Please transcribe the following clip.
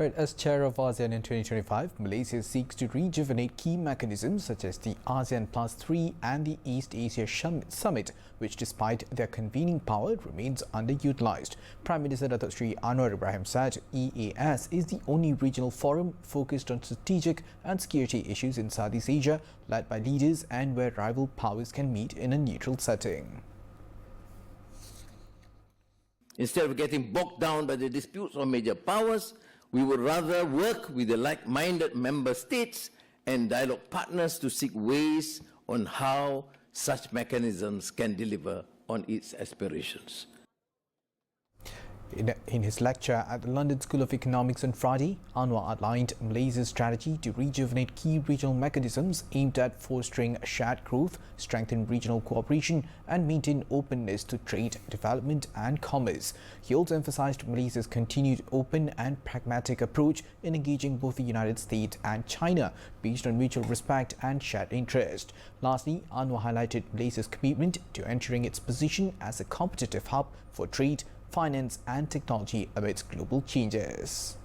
Right, as chair of ASEAN in 2025, Malaysia seeks to rejuvenate key mechanisms such as the ASEAN Plus Three and the East Asia Summit, which despite their convening power remains underutilized. Prime Minister Datuk Sri Anwar Ibrahim said EAS is the only regional forum focused on strategic and security issues in Southeast Asia, led by leaders and where rival powers can meet in a neutral setting. Instead of getting bogged down by the disputes of major powers, we would rather work with the like-minded member states and dialogue partners to seek ways on how such mechanisms can deliver on its aspirations. In his lecture at the London School of Economics on Friday, Anwar outlined Malaysia's strategy to rejuvenate key regional mechanisms aimed at fostering shared growth, strengthen regional cooperation and maintain openness to trade, development and commerce. He also emphasized Malaysia's continued open and pragmatic approach in engaging both the United States and China based on mutual respect and shared interest. Lastly, Anwar highlighted Malaysia's commitment to ensuring its position as a competitive hub for trade, finance and technology amidst global changes.